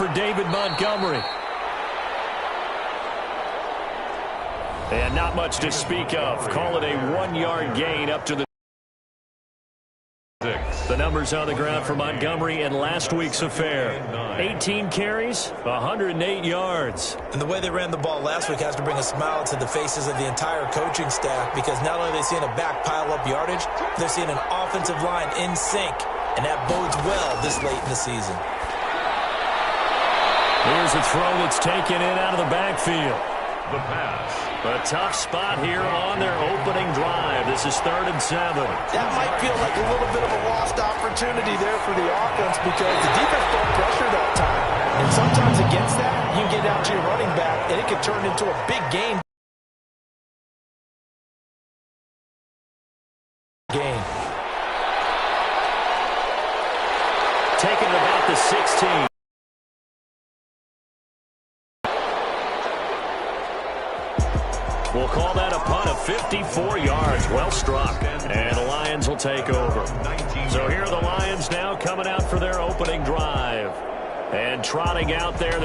for David Montgomery. And not much to speak of. Call it a 1-yard gain up to the 6. The numbers on the ground for Montgomery in last week's affair. 18 carries, 108 yards. And the way they ran the ball last week has to bring a smile to the faces of the entire coaching staff, because not only are they seeing a back pile up yardage, they're seeing an offensive line in sync, and that bodes well this late in the season. Here's a throw that's taken in out of the backfield. The pass. A tough spot here on their opening drive. This is 3rd and 7. That might feel like a little bit of a lost opportunity there for the offense, because the defense brought pressure that time. And sometimes against that, you get out to your running back, and it can turn into a big game. Taken about the 16. We'll call that a punt of 54 yards. Well struck. And the Lions will take over. So here are the Lions now coming out for their opening drive. And trotting out there.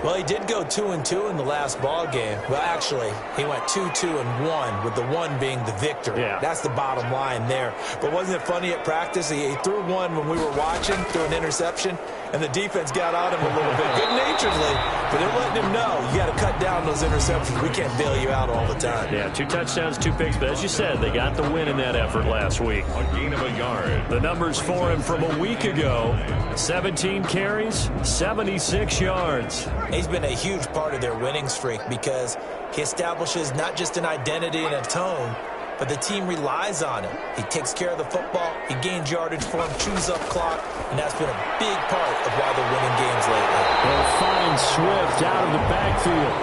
Well, he did go 2-2 in the last ball game. Well, actually, he went 2-2-1, with the 1 being the victory. Yeah. That's the bottom line there. But wasn't it funny at practice? He threw one when we were watching, threw an interception, and the defense got on him a little bit, good-naturedly. But they're letting him know, you got to cut down those interceptions. We can't bail you out all the time. Yeah, 2 touchdowns, 2 picks. But as you said, they got the win in that effort last week. A gain of a yard. The numbers for him from a week ago: 17 carries, 76 yards. He's been a huge part of their winning streak, because he establishes not just an identity and a tone, but the team relies on him. He takes care of the football, he gains yardage for him, chews up clock, and that's been a big part of why they're winning games lately. They'll find Swift out of the backfield.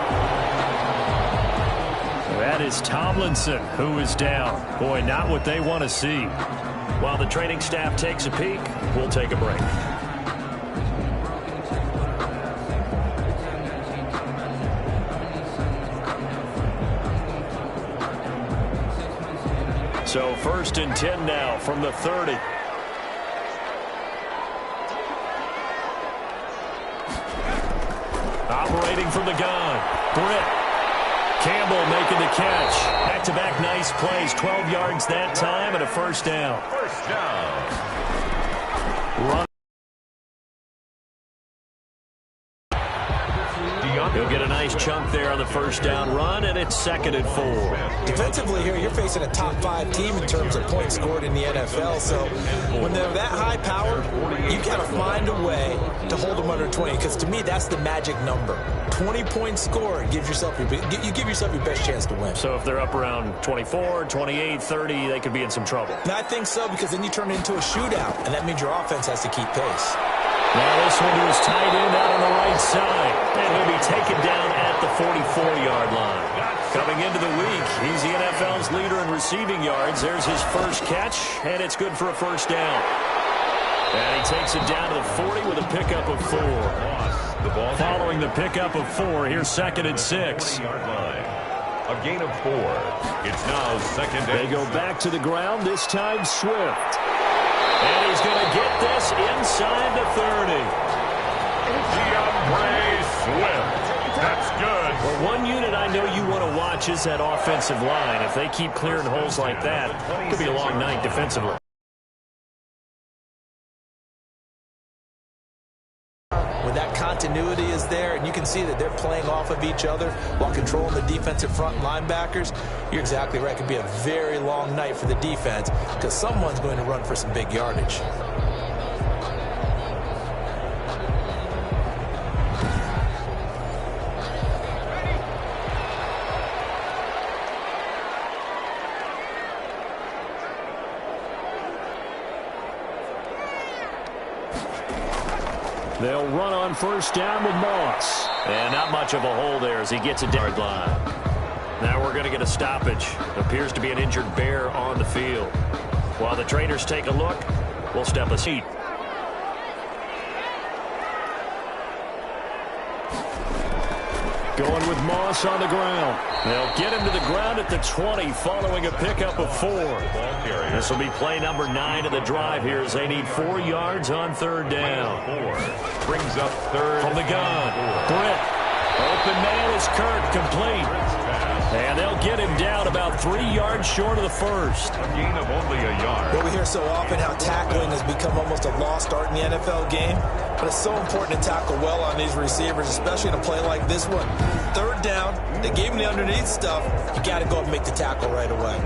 That is Tomlinson, who is down. Boy, not what they want to see. While the training staff takes a peek, we'll take a break. So 1st and 10 now from the 30. Operating from the gun. Britt. Campbell making the catch. Back-to-back nice plays. 12 yards that time and a first down. First down. Run. He'll get a nice chunk there on the first down run, and it's 2nd and 4. Defensively here, you're facing a top 5 team in terms of points scored in the NFL. So when they're that high powered, you got to find a way to hold them under 20, because to me, that's the magic number. 20 points scored gives yourself you give yourself your best chance to win. So if they're up around 24, 28, 30, they could be in some trouble. And I think so, because then you turn it into a shootout, and that means your offense has to keep pace. Now this one to his tight end out on the right side. And he'll be taken down at the 44-yard line. Coming into the week, he's the NFL's leader in receiving yards. There's his first catch, and it's good for a first down. And he takes it down to the 40 with a pickup of 4. Following the pickup of 4, here's 2nd and 6. A gain of 4. It's now 2nd and 6. They go back to the ground, this time Swift. And he's going to get this inside the 30. Swift. That's good. Well, one unit I know you want to watch is that offensive line. If they keep clearing holes like that, it could be a long night defensively. When that continuity is there, and you can see that they're playing off of each other while controlling the defensive front linebackers, you're exactly right. It could be a very long night for the defense, because someone's going to run for some big yardage. They'll run on first down with Moss. And not much of a hole there as he gets a yard line. Now we're going to get a stoppage. Appears to be an injured Bear on the field. While the trainers take a look, we'll step a seat. Going with Moss on the ground. They'll get him to the ground at the 20 following a pickup of 4. This will be play number 9 of the drive here as they need 4 yards on third down. Brings up third. From the gun, Britt. Open man is Kirk, complete. And they'll get him down about 3 yards short of the first. A gain of only a yard. Well, we hear so often how tackling has become almost a lost art in the NFL game. But it's so important to tackle well on these receivers, especially in a play like this one. Third down, they gave him the underneath stuff. You got to go and make the tackle right away.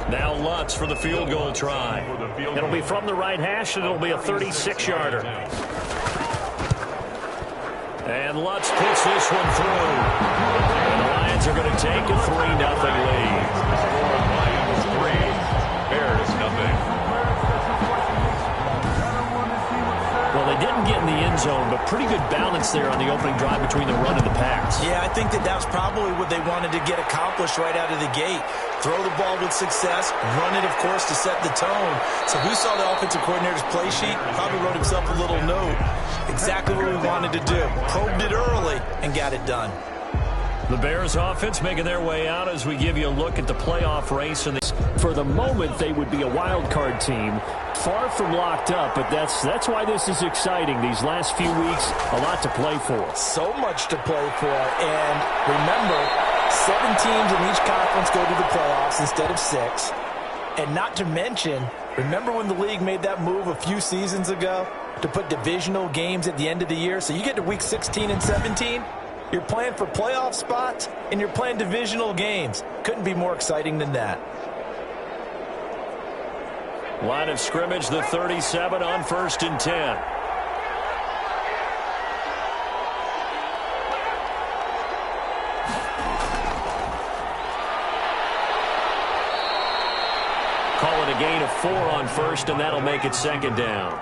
Now Lutz for the field goal try. It'll be from the right hash, and it'll be a 36-yarder. And Lutz puts this one through. And the Lions are going to take a 3-0 lead. Lions 3, Bears nothing. Well, they didn't get in the end zone, but pretty good balance there on the opening drive between the run and the pass. Yeah, I think that was probably what they wanted to get accomplished right out of the gate. Throw the ball with success, run it, of course, to set the tone. So who saw the offensive coordinator's play sheet? Probably wrote himself a little note. Exactly what we wanted to do. Probed it early and got it done. The Bears offense making their way out as we give you a look at the playoff race. And for the moment, they would be a wild card team. Far from locked up, but that's why this is exciting. These last few weeks, a lot to play for. So much to play for. And remember, 7 teams in each conference go to the playoffs instead of 6. And not to mention, remember when the league made that move a few seasons ago to put divisional games at the end of the year? So you get to week 16 and 17, you're playing for playoff spots, and you're playing divisional games. Couldn't be more exciting than that. Line of scrimmage, the 37 on 1st and 10. Call it a gain of 4 on 1st, and that'll make it 2nd down.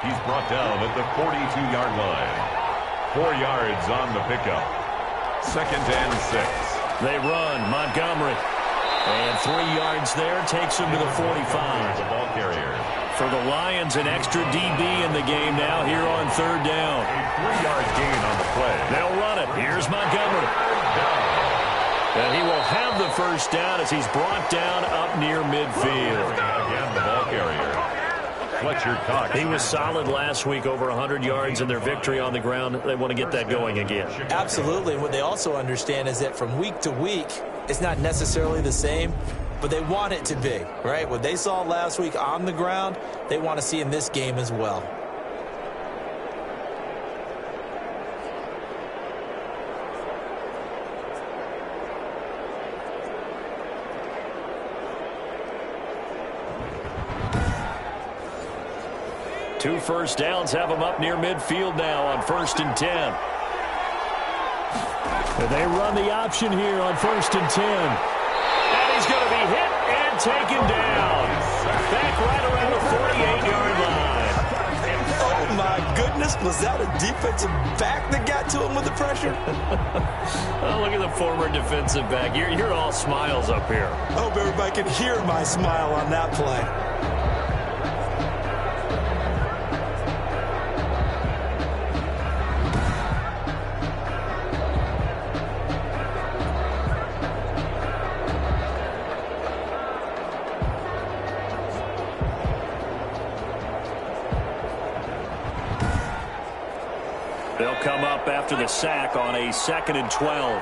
He's brought down at the 42-yard line. 4 yards on the pickup. 2nd and 6. They run. Montgomery. And 3 yards there takes him to the 45. The ball carrier. For the Lions, an extra DB in the game now here on 3rd down. A 3-yard gain on the play. They'll run it. Here's Montgomery. And he will have the 1st down as he's brought down up near midfield. Again, the ball carrier. Fletcher Cox. He was solid last week, over 100 yards in their victory on the ground. They want to get that going again. Absolutely. What they also understand is that from week to week, it's not necessarily the same, but they want it to be, right? What they saw last week on the ground, they want to see in this game as well. Two 1st downs have them up near midfield now on 1st and 10. And they run the option here on 1st and 10. And he's going to be hit and taken down. Back right around the 48-yard line. Oh, my goodness. Was that a defensive back that got to him with the pressure? Oh, look at the former defensive back. You're all smiles up here. I hope everybody can hear my smile on that play. They'll come up after the sack on a 2nd and 12.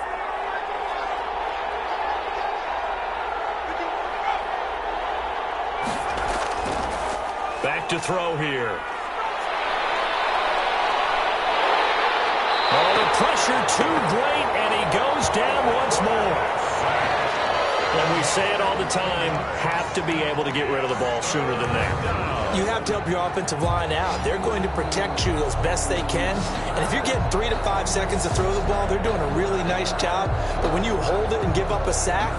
Back to throw here. Oh, the pressure too great, and he goes down once more. And we say it all the time, have to be able to get rid of the ball sooner than that. You have to help your offensive line out. They're going to protect you as best they can. And if you're getting 3 to 5 seconds to throw the ball, they're doing a really nice job. But when you hold it and give up a sack,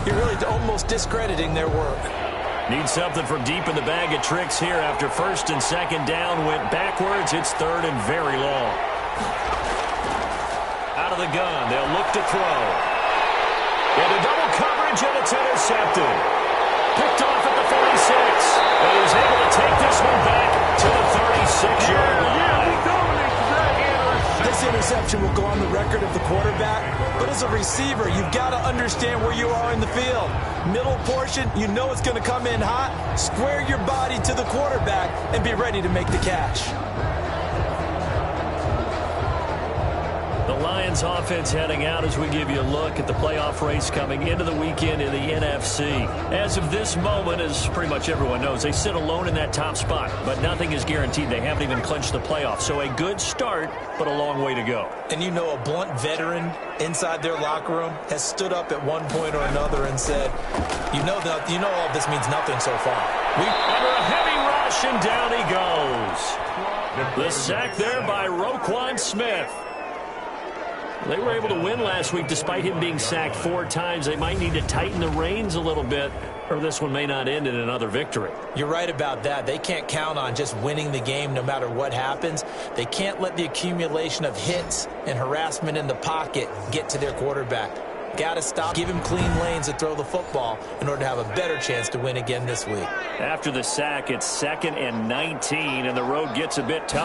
you're really almost discrediting their work. Need something from deep in the bag of tricks here after 1st and 2nd down. Went backwards. It's 3rd and very long. Out of the gun. They'll look to throw. Into double coverage, and it's intercepted. Picked off at the 46. And he's able to take this one back to the 36-yard line. This interception will go on the record of the quarterback, but as a receiver, you've got to understand where you are in the field. Middle portion, you know it's going to come in hot. Square your body to the quarterback and be ready to make the catch. The Lions offense heading out as we give you a look at the playoff race coming into the weekend in the NFC. As of this moment, as pretty much everyone knows, they sit alone in that top spot, but nothing is guaranteed. They haven't even clinched the playoffs, so a good start, but a long way to go. And you know, a blunt veteran inside their locker room has stood up at one point or another and said, you know all this means nothing so far. Under a heavy rush, and down he goes. The sack there by Roquan Smith. They were able to win last week despite him being sacked 4 times. They might need to tighten the reins a little bit, or this one may not end in another victory. You're right about that. They can't count on just winning the game no matter what happens. They can't let the accumulation of hits and harassment in the pocket get to their quarterback. Got to stop. Give him clean lanes to throw the football in order to have a better chance to win again this week. After the sack, it's 2nd and 19, and the road gets a bit tough.